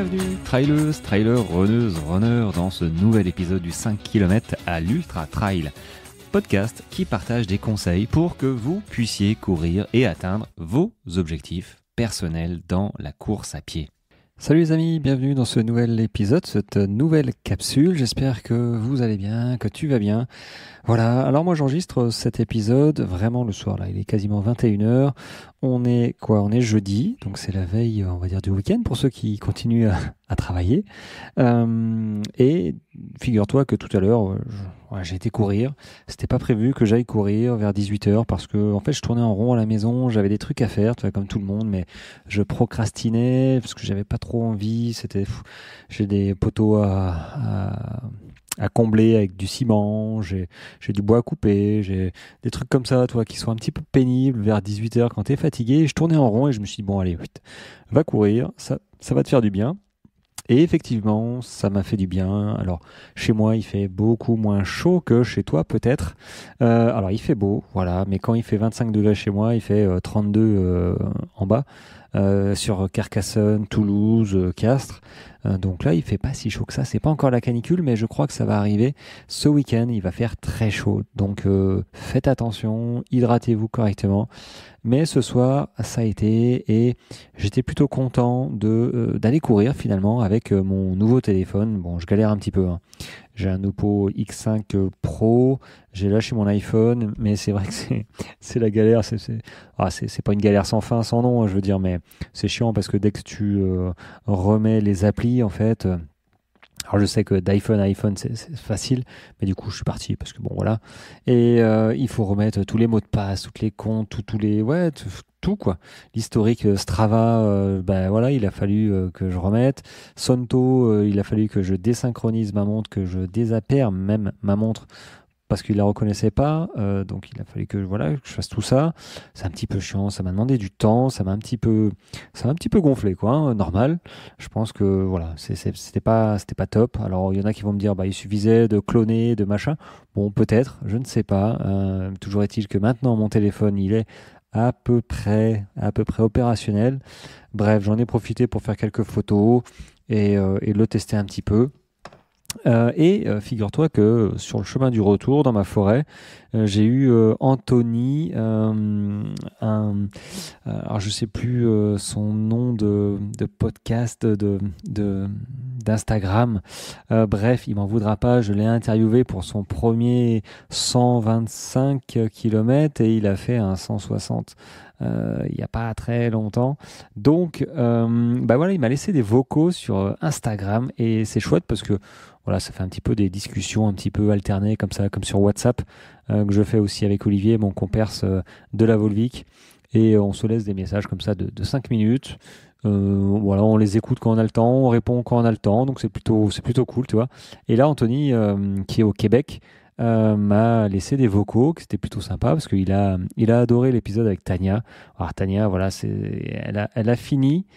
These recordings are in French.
Bienvenue, traileuses, trailers, runneuses, runners, dans ce nouvel épisode du 5 km à l'Ultra Trail, podcast qui partage des conseils pour que vous puissiez courir et atteindre vos objectifs personnels dans la course à pied. Salut les amis, bienvenue dans ce nouvel épisode, cette nouvelle capsule. J'espère que vous allez bien, que tu vas bien. Voilà, alors moi j'enregistre cet épisode vraiment le soir, là, il est quasiment 21h. On est jeudi, donc c'est la veille, on va dire, du week-end pour ceux qui continuent à travailler. Et figure-toi que tout à l'heure, j'ai été courir. C'était pas prévu que j'aille courir vers 18h parce que en fait je tournais en rond à la maison, j'avais des trucs à faire, tu vois, comme tout le monde, mais je procrastinais parce que j'avais pas trop envie. J'ai des poteaux à combler avec du ciment, j'ai du bois à couper, j'ai des trucs comme ça, toi, qui sont un petit peu pénibles vers 18h quand t'es fatigué. Je tournais en rond et je me suis dit, bon, allez, vite, va courir, ça va te faire du bien. Et effectivement, ça m'a fait du bien. Alors, chez moi, il fait beaucoup moins chaud que chez toi, peut-être. Alors, il fait beau, voilà, mais quand il fait 25 degrés chez moi, il fait 32 en bas, sur Carcassonne, Toulouse, Castres. Donc là, il fait pas si chaud que ça. C'est pas encore la canicule, mais je crois que ça va arriver. Ce week-end, il va faire très chaud. Donc, faites attention, hydratez-vous correctement. Mais ce soir, ça a été et j'étais plutôt content d'aller courir finalement avec mon nouveau téléphone. Bon, je galère un petit peu, hein. J'ai un Oppo X5 Pro, j'ai lâché mon iPhone, mais c'est vrai que c'est la galère. C'est pas une galère sans fin, sans nom, je veux dire, mais c'est chiant parce que dès que tu remets les applis, en fait... Alors je sais que d'iPhone à iPhone c'est facile, mais du coup je suis parti parce que bon voilà. Et il faut remettre tous les mots de passe, toutes les comptes, tout quoi. L'historique Strava, voilà, il a fallu que je remette. Sonto, il a fallu que je désynchronise ma montre, que je désappère même ma montre parce qu'il la reconnaissait pas, donc il a fallu que je fasse tout ça. C'est un petit peu chiant, ça m'a demandé du temps, ça m'a un petit peu gonflé, quoi, hein, normal. Je pense que voilà, c'était pas top. Alors il y en a qui vont me dire, il suffisait de cloner, de machin. Bon, peut-être, je ne sais pas. Toujours est-il que maintenant mon téléphone, il est à peu près opérationnel. Bref, j'en ai profité pour faire quelques photos et le tester un petit peu. Figure-toi que sur le chemin du retour dans ma forêt, j'ai eu Anthony, alors je sais plus son nom de podcast d'Instagram. Bref, il m'en voudra pas. Je l'ai interviewé pour son premier 125 km et il a fait un 160. Il n'y a pas très longtemps. Donc, il m'a laissé des vocaux sur Instagram et c'est chouette parce que voilà, ça fait un petit peu des discussions un petit peu alternées comme ça, comme sur WhatsApp, que je fais aussi avec Olivier, mon comperse de la Volvic. Et on se laisse des messages comme ça de 5 minutes. On les écoute quand on a le temps, on répond quand on a le temps, donc c'est plutôt cool, tu vois. Et là, Anthony, qui est au Québec, m'a laissé des vocaux, que c'était plutôt sympa parce qu'il a adoré l'épisode avec Tania. Alors Tania, voilà, elle a fini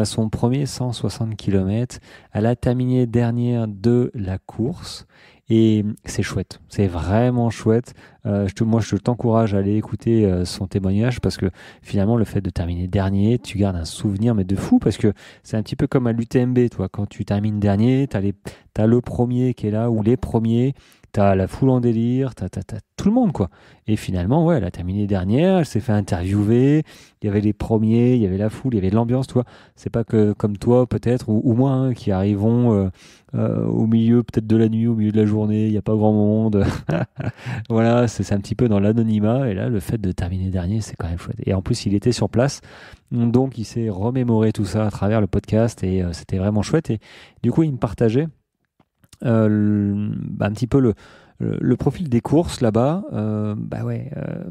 son premier 160 km. Elle a terminé dernière de la course et c'est chouette, c'est vraiment chouette. Je t'encourage à aller écouter son témoignage parce que finalement le fait de terminer dernier, tu gardes un souvenir mais de fou parce que c'est un petit peu comme à l'UTMB, toi, quand tu termines dernier, t'as le premier qui est là ou les premiers. T'as la foule en délire, t'as tout le monde, quoi. Et finalement, ouais, elle a terminé dernière, elle s'est fait interviewer, il y avait les premiers, il y avait la foule, il y avait de l'ambiance, toi. C'est pas que comme toi, peut-être, ou moi, hein, qui arrivons au milieu, peut-être de la nuit, au milieu de la journée, il n'y a pas grand monde. Voilà, c'est un petit peu dans l'anonymat. Et là, le fait de terminer dernier, c'est quand même chouette. Et en plus, il était sur place, donc il s'est remémoré tout ça à travers le podcast et c'était vraiment chouette. Et du coup, il me partageait un petit peu le profil des courses là-bas.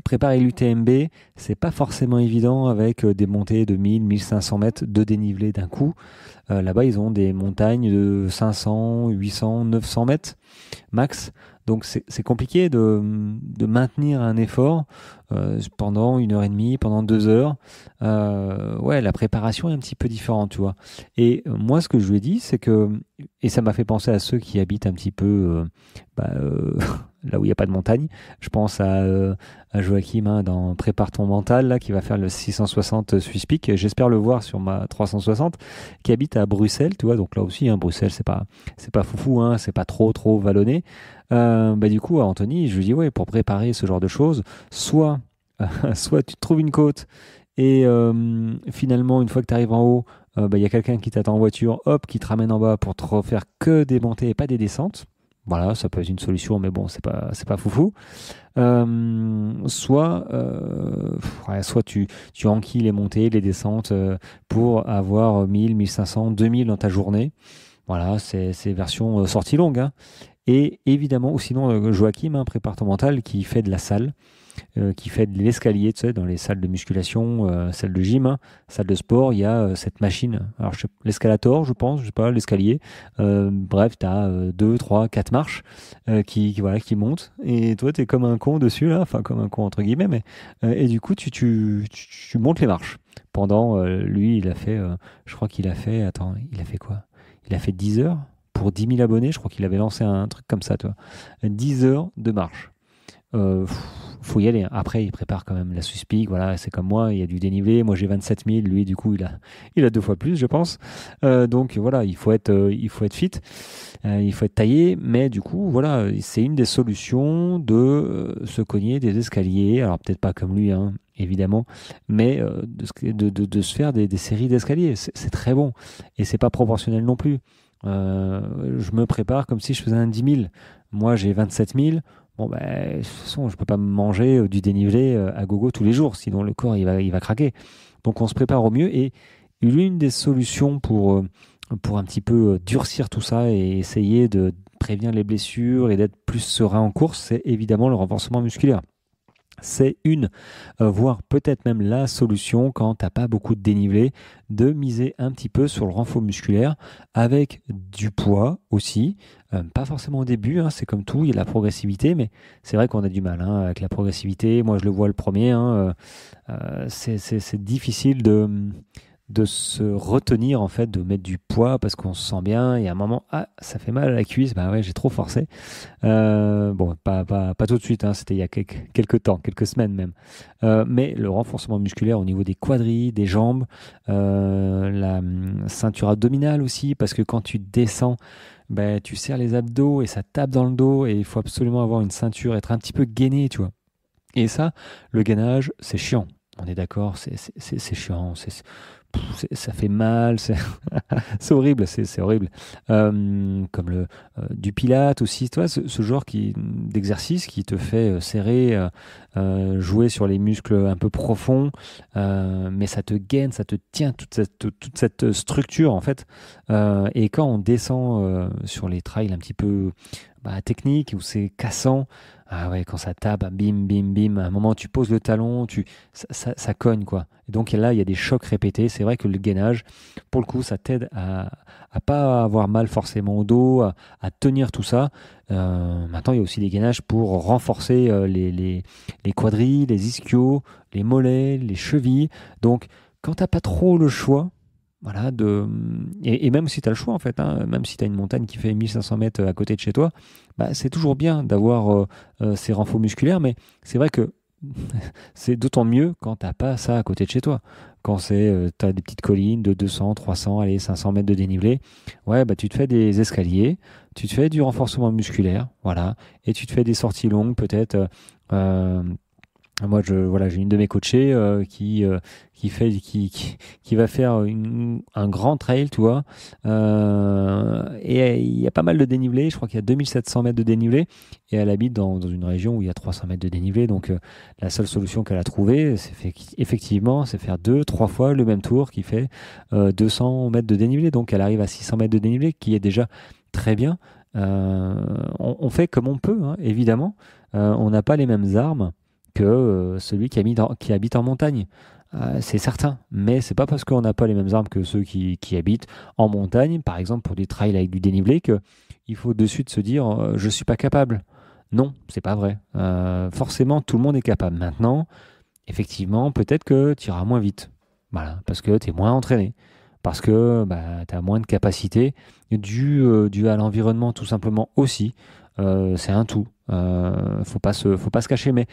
Préparer l'UTMB, c'est pas forcément évident avec des montées de 1000-1500 mètres de dénivelé d'un coup. Là-bas, ils ont des montagnes de 500, 800, 900 mètres max. Donc c'est compliqué de maintenir un effort pendant 1h30, pendant 2 heures. La préparation est un petit peu différente, tu vois. Et moi, ce que je lui ai dit, c'est que, et ça m'a fait penser à ceux qui habitent un petit peu là où il n'y a pas de montagne. Je pense à Joachim dans Prépare ton mental, là, qui va faire le 660 Swiss Peak. J'espère le voir sur ma 360, qui habite à Bruxelles, tu vois. Donc là aussi, hein, Bruxelles, c'est pas foufou, hein, c'est pas trop vallonné. Du coup, à Anthony, je lui dis, ouais, pour préparer ce genre de choses, soit, soit tu te trouves une côte et finalement, une fois que tu arrives en haut, il y a quelqu'un qui t'attend en voiture, hop, qui te ramène en bas pour te refaire que des montées et pas des descentes. Voilà, ça peut être une solution, mais bon, c'est pas foufou. Soit tu enquilles les montées, les descentes pour avoir 1000, 1500, 2000 dans ta journée. Voilà, c'est version sortie longue, hein. Et évidemment, ou sinon, Joachim, prépare ton mental, qui fait de la salle, qui fait de l'escalier, tu sais, dans les salles de musculation, salles de gym, hein, salles de sport, il y a cette machine. Alors, l'escalator, je pense, je sais pas, l'escalier. Bref, tu as 2, 3, 4 marches voilà, qui montent. Et toi, tu es comme un con dessus, là, enfin, comme un con, entre guillemets, mais, et du coup, tu montes les marches. Pendant, lui, il a fait, je crois qu'il a fait, attends, il a fait quoi? Il a fait 10 heures pour 10 000 abonnés. Je crois qu'il avait lancé un truc comme ça, toi. 10 heures de marche. Faut y aller. Après, il prépare quand même la Swiss Peak. Voilà, c'est comme moi, il y a du dénivelé. Moi, j'ai 27 000. Lui, du coup, il a 2 fois plus, je pense. Donc voilà, il faut être fit. Il faut être taillé. Mais du coup, voilà, c'est une des solutions de se cogner des escaliers. Alors peut-être pas comme lui, hein, évidemment, mais de se faire des séries d'escaliers. C'est très bon. Et c'est pas proportionnel non plus. Je me prépare comme si je faisais un 10 000. Moi, j'ai 27 000. Bon, de toute façon, je peux pas me manger du dénivelé à gogo tous les jours, sinon le corps il va craquer. Donc on se prépare au mieux. Et l'une des solutions pour un petit peu durcir tout ça et essayer de prévenir les blessures et d'être plus serein en course, c'est évidemment le renforcement musculaire. C'est voire peut-être même la solution quand t'as pas beaucoup de dénivelé, de miser un petit peu sur le renfort musculaire avec du poids aussi. Pas forcément au début, hein, c'est comme tout, il y a la progressivité, mais c'est vrai qu'on a du mal, hein, avec la progressivité. Moi, je le vois le premier, hein, c'est difficile de se retenir, en fait, de mettre du poids parce qu'on se sent bien et à un moment, ça fait mal à la cuisse, bah ouais, j'ai trop forcé. Bon, pas tout de suite, hein, c'était il y a quelques temps, quelques semaines même. Mais le renforcement musculaire au niveau des quadris, des jambes, la ceinture abdominale aussi, parce que quand tu descends, tu serres les abdos et ça tape dans le dos et il faut absolument avoir une ceinture, être un petit peu gainé, tu vois. Et ça, le gainage, c'est chiant. On est d'accord, c'est chiant, ça fait mal, c'est horrible, c'est horrible. Comme du Pilate aussi, toi, ce genre d'exercice qui te fait serrer, jouer sur les muscles un peu profonds, mais ça te gaine, ça te tient toute cette structure en fait. Et quand on descend sur les trails un petit peu techniques où c'est cassant, ah ouais, quand ça tape, bim, bim, bim, à un moment tu poses le talon, ça cogne quoi. Et donc là, il y a des chocs répétés. C'est vrai que le gainage, pour le coup, ça t'aide à pas avoir mal forcément au dos, à tenir tout ça. Maintenant, il y a aussi des gainages pour renforcer les quadris, les ischios, les mollets, les chevilles. Donc, quand t'as pas trop le choix, voilà, et même si tu as le choix, en fait, hein, même si tu as une montagne qui fait 1500 mètres à côté de chez toi, c'est toujours bien d'avoir ces renforts musculaires, mais c'est vrai que c'est d'autant mieux quand t'as pas ça à côté de chez toi. Quand t'as des petites collines de 200, 300, allez, 500 mètres de dénivelé, ouais, tu te fais des escaliers, tu te fais du renforcement musculaire, voilà, et tu te fais des sorties longues, peut-être. Moi, voilà, j'ai une de mes coachées qui va faire un grand trail, tu vois. Et il y a pas mal de dénivelé. Je crois qu'il y a 2700 mètres de dénivelé. Et elle habite dans une région où il y a 300 mètres de dénivelé. Donc, la seule solution qu'elle a trouvée, effectivement, c'est faire 2, 3 fois le même tour qui fait 200 mètres de dénivelé. Donc, elle arrive à 600 mètres de dénivelé, qui est déjà très bien. On fait comme on peut, hein, évidemment. On n'a pas les mêmes armes que celui qui habite en montagne. C'est certain, mais c'est pas parce qu'on n'a pas les mêmes armes que ceux qui habitent en montagne, par exemple pour des trails avec du dénivelé, qu'il faut de suite se dire je suis pas capable. Non, c'est pas vrai. Forcément, tout le monde est capable. Maintenant, effectivement, peut-être que tu iras moins vite. Voilà, parce que tu es moins entraîné, parce que tu as moins de capacité, dû à l'environnement tout simplement aussi. C'est un tout. Faut pas se cacher, mais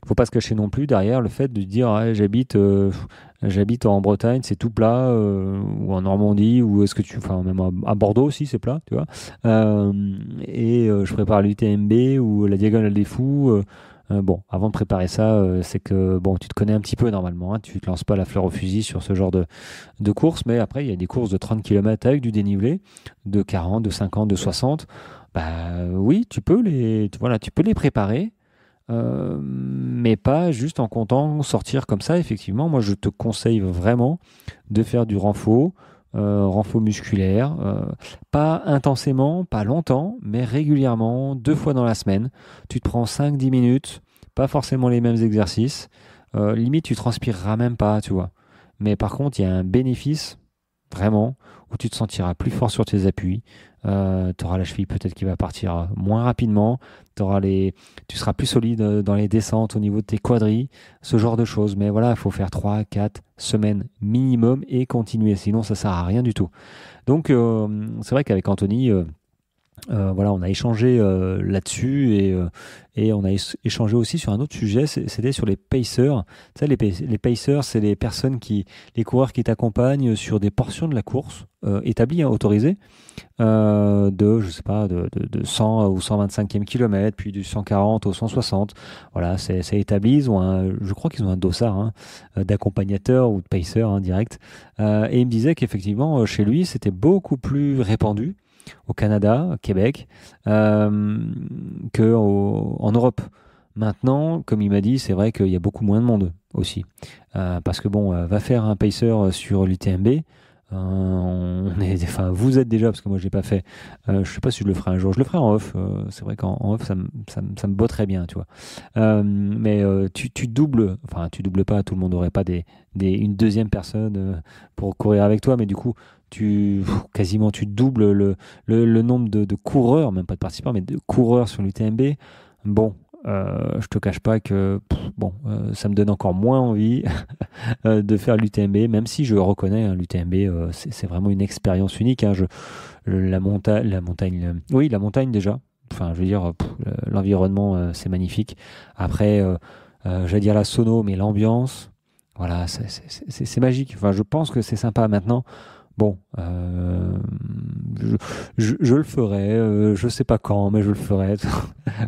faut pas se cacher non plus derrière le fait de dire ah, j'habite en Bretagne, c'est tout plat, ou en Normandie, ou est-ce que enfin même à Bordeaux aussi c'est plat, tu vois. Je prépare l'UTMB ou la Diagonale des Fous. Bon, avant de préparer ça, c'est que bon, tu te connais un petit peu normalement, hein, tu te lances pas la fleur au fusil sur ce genre de course, mais après il y a des courses de 30 km avec du dénivelé, de 40, de 50, de 60. Bah oui, voilà, tu peux les préparer. Mais pas juste en comptant sortir comme ça. Effectivement, moi je te conseille vraiment de faire du renfo musculaire, pas intensément, pas longtemps, mais régulièrement, 2 fois dans la semaine. Tu te prends 5-10 minutes, pas forcément les mêmes exercices. Limite, tu transpireras même pas, tu vois. Mais par contre, il y a un bénéfice, vraiment, où tu te sentiras plus fort sur tes appuis. Tu auras la cheville peut-être qui va partir moins rapidement. Tu seras plus solide dans les descentes au niveau de tes quadris, ce genre de choses. Mais voilà, il faut faire 3-4 semaines minimum et continuer. Sinon, ça sert à rien du tout. Donc, c'est vrai qu'avec Anthony, voilà, on a échangé là-dessus et on a échangé aussi sur un autre sujet, c'était sur les pacers. Tu sais, les pacers, c'est les coureurs qui t'accompagnent sur des portions de la course établies, hein, autorisées, je sais pas, de 100 ou 125e kilomètre, puis du 140 au 160. Voilà, c'est établi. Je crois qu'ils ont un dossard, hein, d'accompagnateur ou de pacer, hein, direct. Et il me disait qu'effectivement, chez lui, c'était beaucoup plus répandu au Canada, au Québec, en Europe. Maintenant, comme il m'a dit, c'est vrai qu'il y a beaucoup moins de monde aussi. Parce que bon, va faire un pacer sur l'UTMB. Enfin, vous êtes déjà, parce que moi je l'ai pas fait. Je sais pas si je le ferai un jour. Je le ferai en off. C'est vrai qu'en off, ça me botterait bien, tu vois. Mais tu doubles, enfin tu doubles pas. Tout le monde n'aurait pas une deuxième personne pour courir avec toi, mais du coup, quasiment tu doubles le nombre de coureurs, même pas de participants, mais de coureurs sur l'UTMB. Bon, je te cache pas que ça me donne encore moins envie de faire l'UTMB, même si je reconnais, hein, l'UTMB, c'est vraiment une expérience unique, hein. Oui, la montagne déjà. Enfin, je veux dire, l'environnement, c'est magnifique. Après, j'allais dire la sono, mais l'ambiance, voilà, c'est magique. Enfin, je pense que c'est sympa maintenant. Bon, je le ferai, je sais pas quand, mais je le ferai.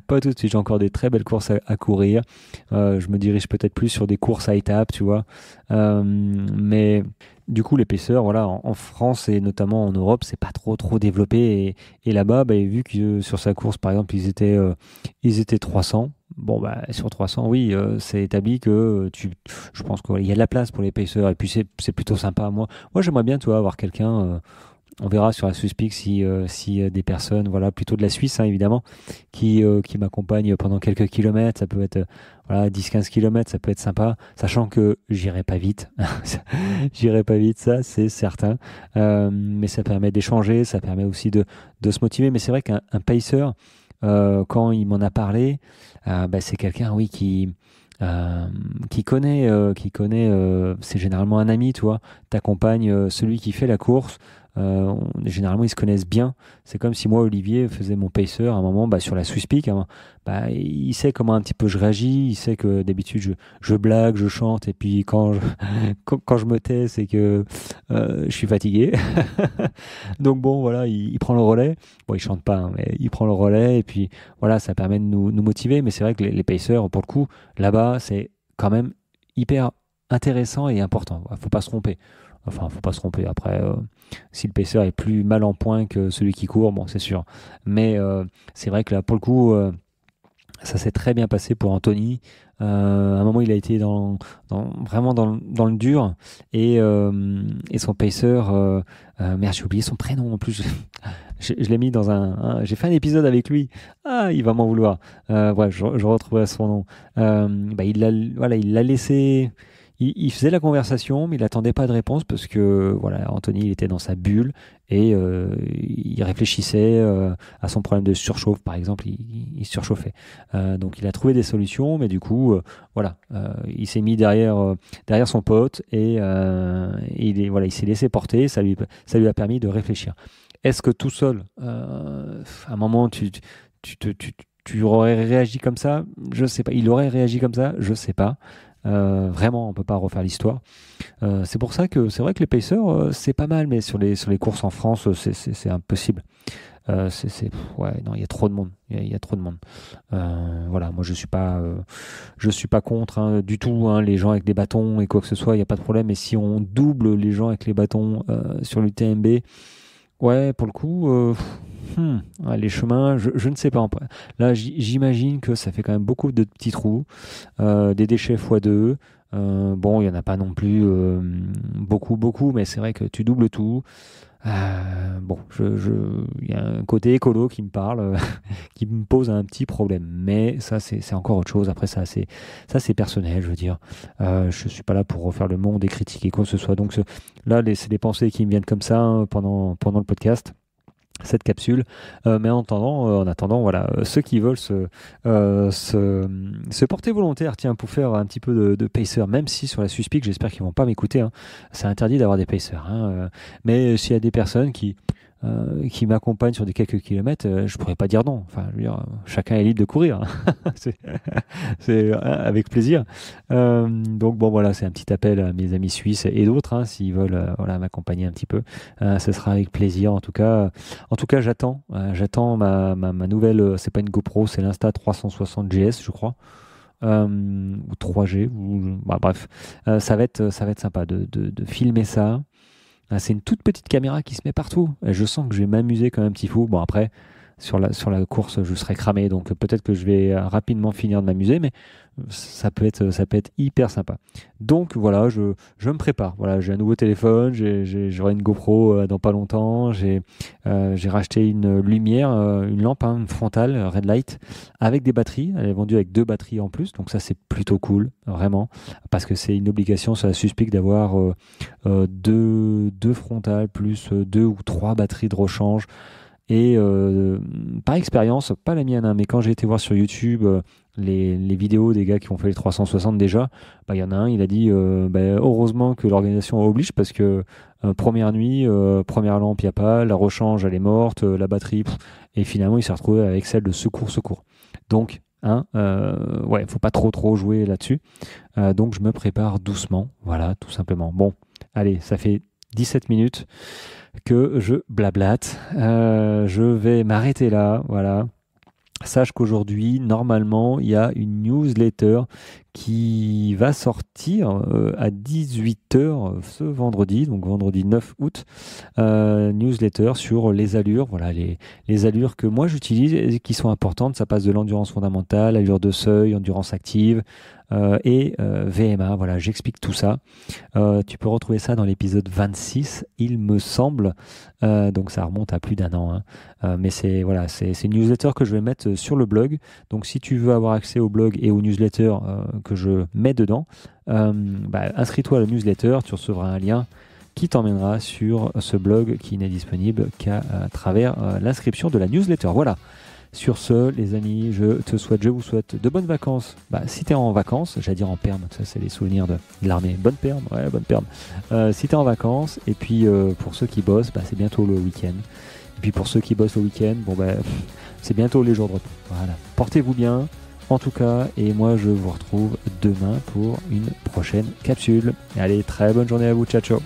Pas tout de suite, j'ai encore des très belles courses à courir. Je me dirige peut-être plus sur des courses à étapes, tu vois. Mais du coup, l'épaisseur, voilà, en France et notamment en Europe, c'est pas trop développé. Et là-bas, bah, vu que sur sa course, par exemple, ils étaient 300. Bon, bah, sur 300, oui, c'est établi que je pense qu'il y a de la place pour les pacers. Et puis, c'est plutôt sympa. Moi, j'aimerais bien, tu vois, avoir quelqu'un. On verra sur la Suspic si des personnes, voilà, plutôt de la Suisse, hein, évidemment, qui m'accompagnent pendant quelques kilomètres. Ça peut être, voilà, 10-15 kilomètres, ça peut être sympa, sachant que j'irai pas vite. J'irai pas vite, ça, c'est certain. Mais ça permet d'échanger, ça permet aussi de se motiver. Mais c'est vrai qu'un pacer, quand il m'en a parlé, bah, c'est quelqu'un, oui, qui connaît, c'est généralement un ami, tu vois, t'accompagne celui qui fait la course. Généralement, ils se connaissent bien. C'est comme si moi, Olivier, faisais mon pacer à un moment, bah, sur la Swisspeak. Bah, il sait comment un petit peu je réagis. Il sait que d'habitude, je blague, je chante. Et puis, quand je me tais, c'est que je suis fatigué. Donc, bon, voilà, il prend le relais. Bon, il chante pas, hein, mais il prend le relais. Et puis, voilà, ça permet de nous motiver. Mais c'est vrai que les pacers, pour le coup, là-bas, c'est quand même hyper intéressant et important. Faut pas se tromper. Enfin, faut pas se tromper. Après, si le pacer est plus mal en point que celui qui court, bon, c'est sûr. Mais c'est vrai que là, pour le coup, ça s'est très bien passé pour Anthony. À un moment, il a été vraiment dans le dur. Et son pacer, merde, j'ai oublié son prénom en plus. Je l'ai mis j'ai fait un épisode avec lui. Ah, il va m'en vouloir. Ouais, je retrouverai son nom. Bah, il l'a laissé. Il faisait la conversation, mais il n'attendait pas de réponse parce que voilà, Anthony, il était dans sa bulle et il réfléchissait à son problème de surchauffe, par exemple. Il surchauffait. Donc, il a trouvé des solutions, mais du coup, voilà, il s'est mis derrière son pote et il s'est laissé porter. Ça lui a permis de réfléchir. Est-ce que tout seul, à un moment, tu aurais réagi comme ça? Je sais pas. Il aurait réagi comme ça? Je sais pas. Vraiment, on peut pas refaire l'histoire. C'est pour ça que c'est vrai que les Pacers, c'est pas mal, mais sur les courses en France, c'est impossible. Ouais, non, il y a trop de monde. Il y a trop de monde. Voilà, moi je suis pas contre du tout les gens avec des bâtons et quoi que ce soit, il y a pas de problème. Et si on double les gens avec les bâtons sur l'UTMB, ouais, pour le coup, ouais, les chemins, je ne sais pas. Là, j'imagine que ça fait quand même beaucoup de petits trous, des déchets x2. Bon, il y en a pas non plus beaucoup, mais c'est vrai que tu doubles tout. Bon, il y a un côté écolo qui me parle, qui me pose un petit problème. Mais ça, c'est encore autre chose. Après, ça, c'est personnel, je veux dire. Je suis pas là pour refaire le monde et critiquer quoi que ce soit. Donc là, c'est des pensées qui me viennent comme ça pendant le podcast. Cette capsule, mais en attendant, voilà, ceux qui veulent se porter volontaire, tiens, pour faire un petit peu de pacer, même si sur la Suspic, j'espère qu'ils vont pas m'écouter, c'est interdit d'avoir des pacers, mais s'il y a des personnes qui m'accompagnent sur des quelques kilomètres, je pourrais pas dire non. Enfin, je veux dire, chacun est libre de courir, c'est avec plaisir. Donc bon, voilà, c'est un petit appel à mes amis suisses et d'autres, s'ils veulent, voilà, m'accompagner un petit peu. Ce sera avec plaisir. En tout cas, j'attends ma nouvelle. C'est pas une GoPro, c'est l'Insta 360 GS, je crois. Ou 3G, bah, bref, ça va être sympa de filmer ça. C'est une toute petite caméra qui se met partout. Et je sens que je vais m'amuser comme un petit fou. Bon, après, sur la course, je serai cramé, donc peut-être que je vais rapidement finir de m'amuser, mais ça peut être hyper sympa. Donc voilà, je me prépare. Voilà, j'ai un nouveau téléphone, j'aurai une GoPro dans pas longtemps. J'ai racheté une lumière, une lampe, une frontale Red Light avec des batteries. Elle est vendue avec 2 batteries en plus, donc ça c'est plutôt cool, vraiment, parce que c'est une obligation sur la Suspic d'avoir deux frontales plus 2 ou 3 batteries de rechange. Et par expérience, pas la mienne, mais quand j'ai été voir sur YouTube les vidéos des gars qui ont fait les 360 déjà, il y en a un, il a dit heureusement que l'organisation oblige parce que première nuit, première lampe, il n'y a pas, la rechange, elle est morte, la batterie, et finalement il s'est retrouvé avec celle de secours. Donc, ouais, faut pas trop jouer là-dessus. Donc je me prépare doucement, voilà, tout simplement. Bon, allez, ça fait 17 minutes que je blablate. Je vais m'arrêter là, voilà. Sache qu'aujourd'hui, normalement, il y a une newsletter qui va sortir à 18h ce vendredi, donc vendredi 9 août. Newsletter sur les allures, voilà, les allures que moi j'utilise et qui sont importantes. Ça passe de l'endurance fondamentale, allure de seuil, endurance active et VMA. Voilà, j'explique tout ça. Tu peux retrouver ça dans l'épisode 26, il me semble. Donc ça remonte à plus d'1 an. Mais c'est une newsletter que je vais mettre sur le blog. Donc si tu veux avoir accès au blog et aux newsletters que je mets dedans, inscris-toi à la newsletter, tu recevras un lien qui t'emmènera sur ce blog qui n'est disponible qu'à travers l'inscription de la newsletter. Voilà. Sur ce, les amis, je vous souhaite de bonnes vacances. Si tu es en vacances, j'allais dire en perme, ça c'est les souvenirs de l'armée. Bonne perme, ouais, bonne perme. Si tu es en vacances, et puis pour ceux qui bossent, c'est bientôt le week-end. Et puis pour ceux qui bossent le week-end, c'est bientôt les jours de repos. Voilà. Portez-vous bien, en tout cas, et moi je vous retrouve demain pour une prochaine capsule. Allez, très bonne journée à vous, ciao ciao.